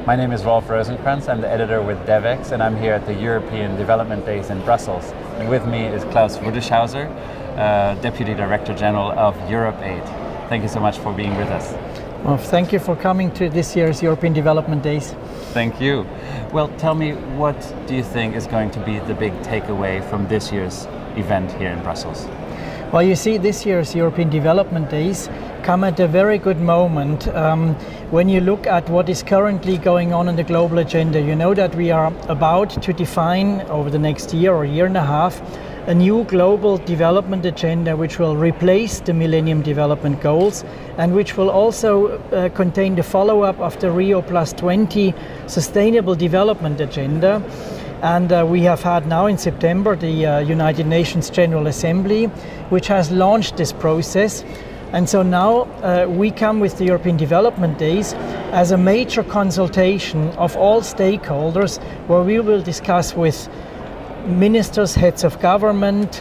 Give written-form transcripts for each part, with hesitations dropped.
My name is Rolf Rosenkranz. I'm the editor with Devex, and I'm here at the European Development Days in Brussels. And with me is Klaus Rudischhauser, Deputy Director General of EuropeAid. Thank you so much for being with us. Well, thank you for coming to this year's European Development Days. Thank you. Well, tell me, what do you think is going to be the big takeaway from this year's event here in Brussels? Well, you see, this year's European Development Days come at a very good moment. When you look at what is currently going on the global agenda, you know that we are about to define over the next year or year and a half a new global development agenda which will replace the Millennium Development Goals and which will also contain the follow-up of the Rio+20 Sustainable Development Agenda. And we have had now in September the United Nations General Assembly, which has launched this process. And so now we come with the European Development Days as a major consultation of all stakeholders, where we will discuss with ministers, heads of government,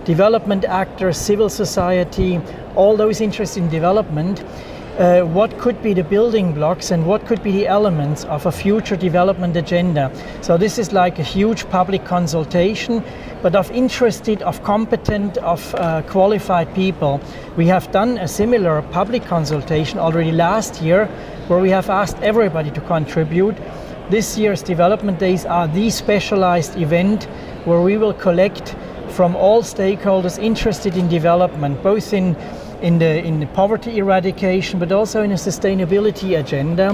development actors, civil society, all those interested in development, what could be the building blocks and what could be the elements of a future development agenda. So this is like a huge public consultation, but of interested, of competent, of qualified people. We have done a similar public consultation already last year, where we have asked everybody to contribute. This year's Development Days are the specialized event where we will collect from all stakeholders interested in development, both in the poverty eradication, but also in a sustainability agenda,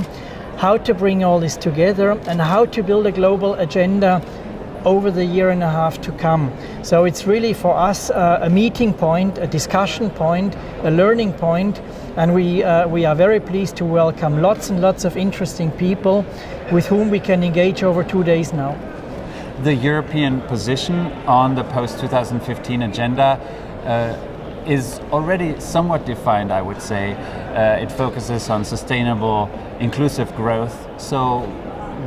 how to bring all this together and how to build a global agenda over the year and a half to come. So it's really for us a meeting point, a discussion point, a learning point, and we are very pleased to welcome lots and lots of interesting people with whom we can engage over 2 days now. The European position on the post-2015 agenda is already somewhat defined, I would say. It focuses on sustainable, inclusive growth. So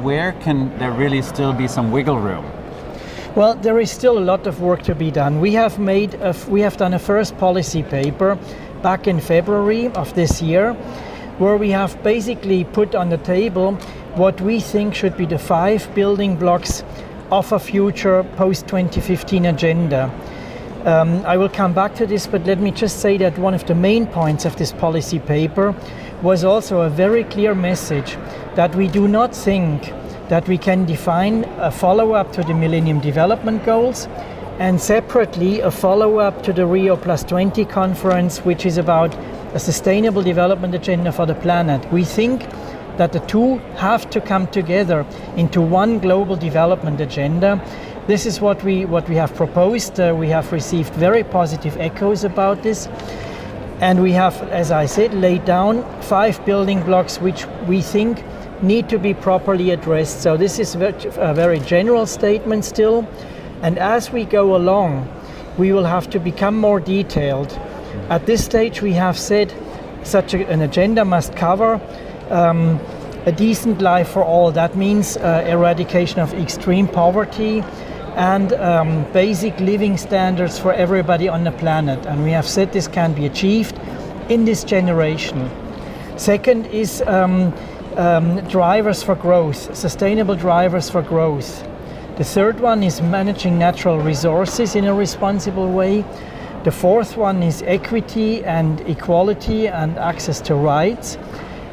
where can there really still be some wiggle room? Well, there is still a lot of work to be done. We have done a first policy paper back in February of this year, where we have basically put on the table what we think should be the 5 building blocks of a future post-2015 agenda. I will come back to this, but let me just say that one of the main points of this policy paper was also a very clear message that we do not think that we can define a follow-up to the Millennium Development Goals and separately a follow-up to the Rio+20 conference, which is about a sustainable development agenda for the planet. We think that the two have to come together into one global development agenda. This is what we have proposed. We have received very positive echoes about this. And we have, as I said, laid down 5 building blocks which we think need to be properly addressed. So this is a very general statement still. And as we go along, we will have to become more detailed. At this stage, we have said such an agenda must cover a decent life for all. That means eradication of extreme poverty and basic living standards for everybody on the planet. And we have said this can be achieved in this generation. Second is drivers for growth, sustainable drivers for growth. The third one is managing natural resources in a responsible way. The fourth one is equity and equality and access to rights.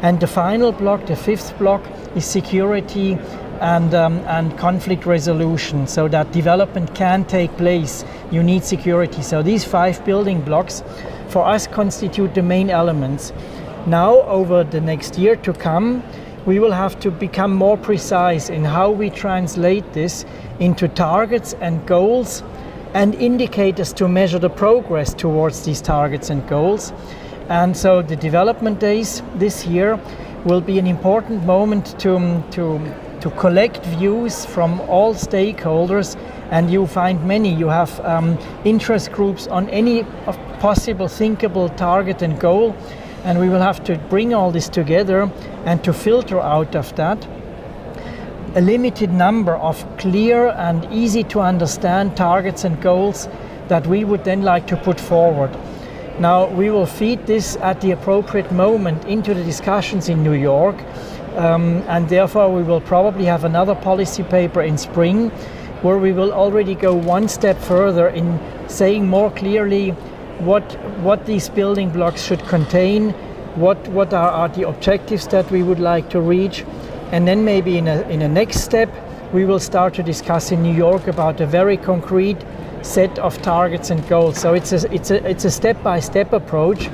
And the final block, the 5th block, is security and conflict resolution. So that development can take place, you need security. So these 5 building blocks for us constitute the main elements. Now, over the next year to come, we will have to become more precise in how we translate this into targets and goals and indicators to measure the progress towards these targets and goals. And so the Development Days this year will be an important moment to collect views from all stakeholders, and you find many. You have interest groups on any possible thinkable target and goal, and we will have to bring all this together and to filter out of that a limited number of clear and easy to understand targets and goals that we would then like to put forward. Now, we will feed this at the appropriate moment into the discussions in New York, and therefore we will probably have another policy paper in spring where we will already go one step further in saying more clearly what these building blocks should contain, what are the objectives that we would like to reach, and then maybe in a next step we will start to discuss in New York about a very concrete set of targets and goals. So it's a step-by-step approach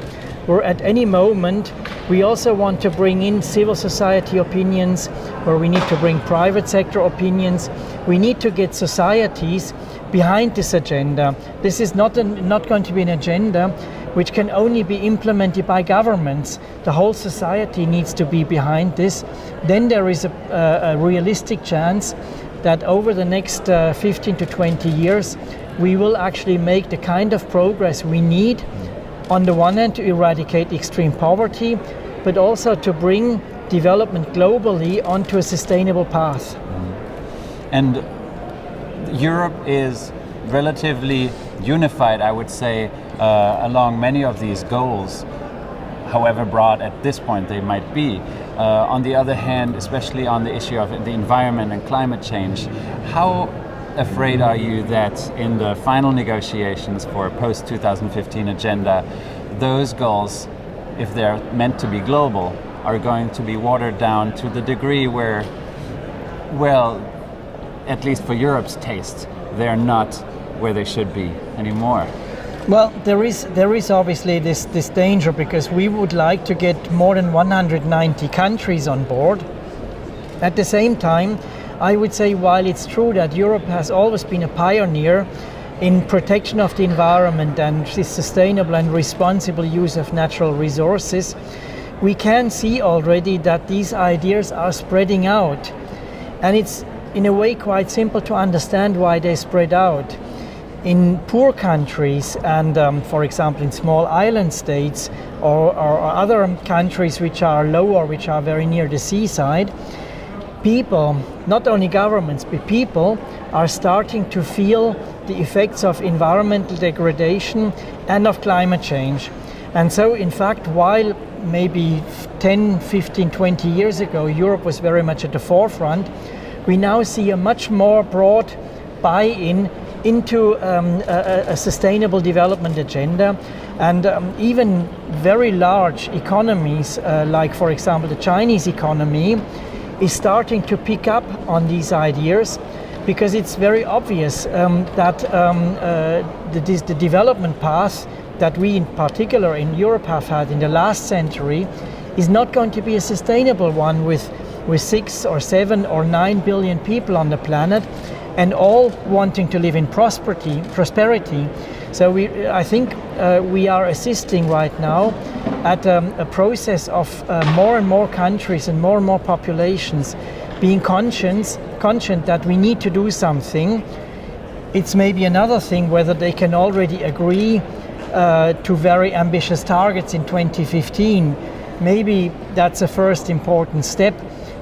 where at any moment we also want to bring in civil society opinions, where we need to bring private sector opinions. We need to get societies behind this agenda. This is not going to be an agenda which can only be implemented by governments. The whole society needs to be behind this. Then there is a realistic chance that over the next 15 to 20 years we will actually make the kind of progress we need, on the one hand to eradicate extreme poverty, but also to bring development globally onto a sustainable path. And Europe is relatively unified, I would say, along many of these goals, however broad at this point they might be. On the other hand, especially on the issue of the environment and climate change, how afraid are you that in the final negotiations for a post-2015 agenda, those goals, if they're meant to be global, are going to be watered down to the degree where, well, at least for Europe's taste, they're not where they should be anymore? Well, there is obviously this danger, because we would like to get more than 190 countries on board. At the same time, I would say, while it's true that Europe has always been a pioneer in protection of the environment and the sustainable and responsible use of natural resources, we can see already that these ideas are spreading out. And it's in a way quite simple to understand why they spread out. In poor countries and, for example, in small island states or other countries which are lower, which are very near the seaside, people, not only governments, but people are starting to feel the effects of environmental degradation and of climate change. And so, in fact, while maybe 10, 15, 20 years ago Europe was very much at the forefront, we now see a much more broad buy-in into a sustainable development agenda, and even very large economies, like for example the Chinese economy, is starting to pick up on these ideas, because it's very obvious that the development path that we in particular in Europe have had in the last century is not going to be a sustainable one with 6 or 7 or 9 billion people on the planet, and all wanting to live in prosperity. So I think we are assisting right now at a process of more and more countries and more populations being conscious that we need to do something. It's maybe another thing whether they can already agree to very ambitious targets in 2015. Maybe that's a first important step,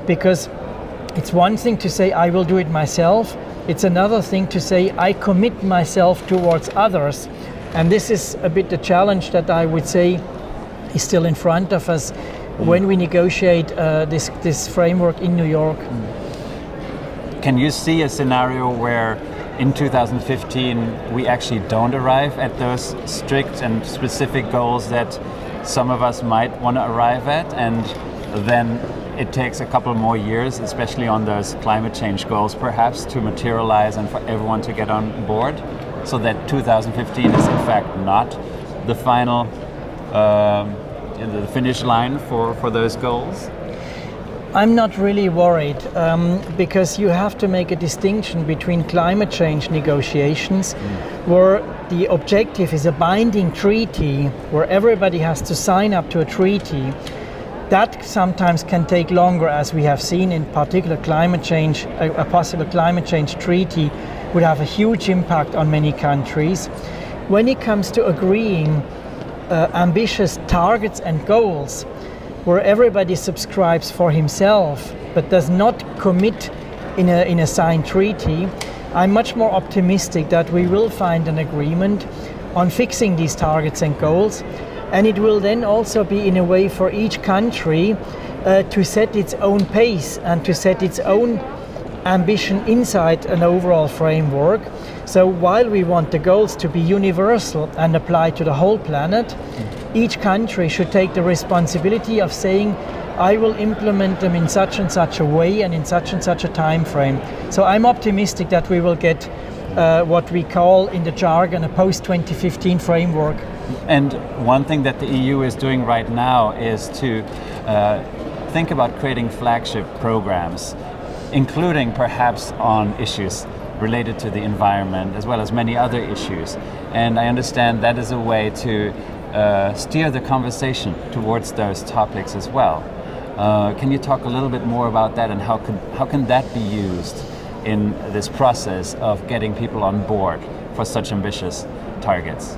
because it's one thing to say I will do it myself. It's another thing to say I commit myself towards others. And this is a bit the challenge that I would say is still in front of us when we negotiate this framework in New York. Can you see a scenario where in 2015 we actually don't arrive at those strict and specific goals that some of us might want to arrive at, and then it takes a couple more years, especially on those climate change goals perhaps, to materialize and for everyone to get on board, so that 2015 is in fact not the final the finish line for those goals? I'm not really worried, because you have to make a distinction between climate change negotiations, where the objective is a binding treaty, where everybody has to sign up to a treaty. That sometimes can take longer, as we have seen in particular climate change. A possible climate change treaty would have a huge impact on many countries. When it comes to agreeing ambitious targets and goals, where everybody subscribes for himself but does not commit in a signed treaty, I'm much more optimistic that we will find an agreement on fixing these targets and goals. And it will then also be, in a way, for each country to set its own pace and to set its own ambition inside an overall framework. So while we want the goals to be universal and apply to the whole planet, each country should take the responsibility of saying, I will implement them in such and such a way and in such and such a time frame. So I'm optimistic that we will get what we call in the jargon a post-2015 framework. And one thing that the EU is doing right now is to think about creating flagship programs, including perhaps on issues related to the environment as well as many other issues. And I understand that is a way to steer the conversation towards those topics as well. Can you talk a little bit more about that, and how can that be used in this process of getting people on board for such ambitious targets?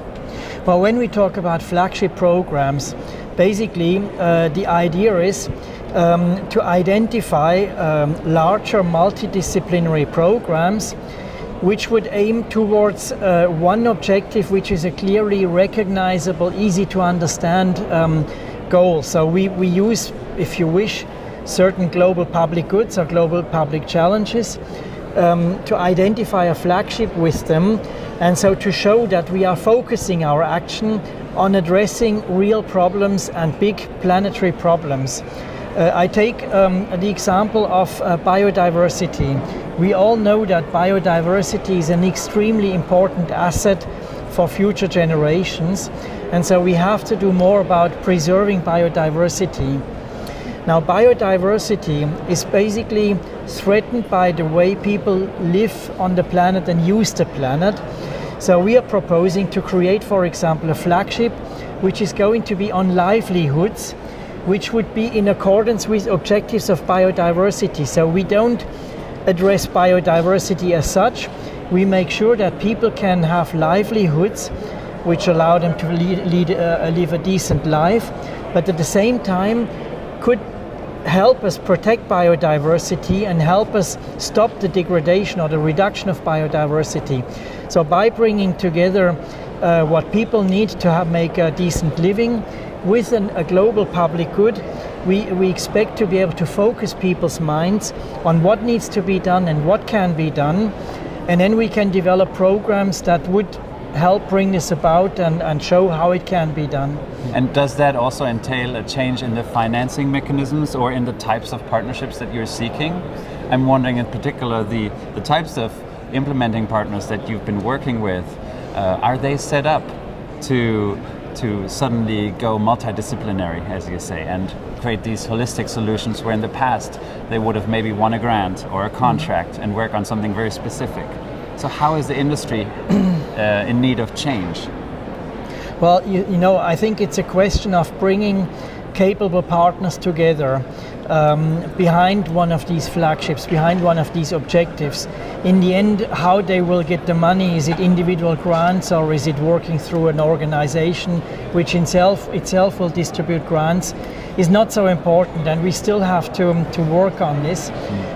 Well, when we talk about flagship programs, basically the idea is to identify larger multidisciplinary programs which would aim towards one objective, which is a clearly recognizable, easy to understand goal. So we use, if you wish, certain global public goods or global public challenges to identify a flagship with them, and so to show that we are focusing our action on addressing real problems and big planetary problems. I take the example of biodiversity. We all know that biodiversity is an extremely important asset for future generations, and so we have to do more about preserving biodiversity. Now, biodiversity is basically threatened by the way people live on the planet and use the planet. So we are proposing to create, for example, a flagship which is going to be on livelihoods, which would be in accordance with objectives of biodiversity. So we don't address biodiversity as such. We make sure that people can have livelihoods which allow them to live a decent life, but at the same time could help us protect biodiversity and help us stop the degradation or the reduction of biodiversity. So by bringing together what people need to make a decent living with a global public good, we expect to be able to focus people's minds on what needs to be done and what can be done, and then we can develop programs that would help bring this about and show how it can be done. And does that also entail a change in the financing mechanisms or in the types of partnerships that you're seeking? I'm wondering in particular the types of implementing partners that you've been working with, are they set up to suddenly go multidisciplinary, as you say, and create these holistic solutions where in the past they would have maybe won a grant or a contract and work on something very specific? So how is the industry in need of change? Well, you know, I think it's a question of bringing capable partners together behind one of these flagships, behind one of these objectives. In the end, how they will get the money, is it individual grants or is it working through an organization which itself will distribute grants, is not so important, and we still have to work on this.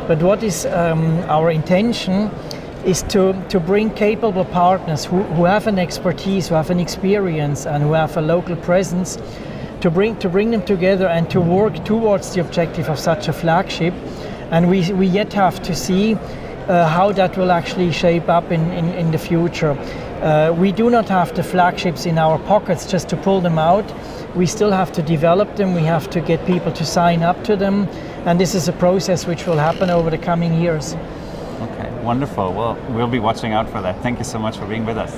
But what is our intention is to bring capable partners who have an expertise, who have an experience, and who have a local presence, to bring them together and to work towards the objective of such a flagship. And we yet have to see how that will actually shape up in the future. We do not have the flagships in our pockets just to pull them out. We still have to develop them, we have to get people to sign up to them, and this is a process which will happen over the coming years. Okay, wonderful. Well, we'll be watching out for that. Thank you so much for being with us.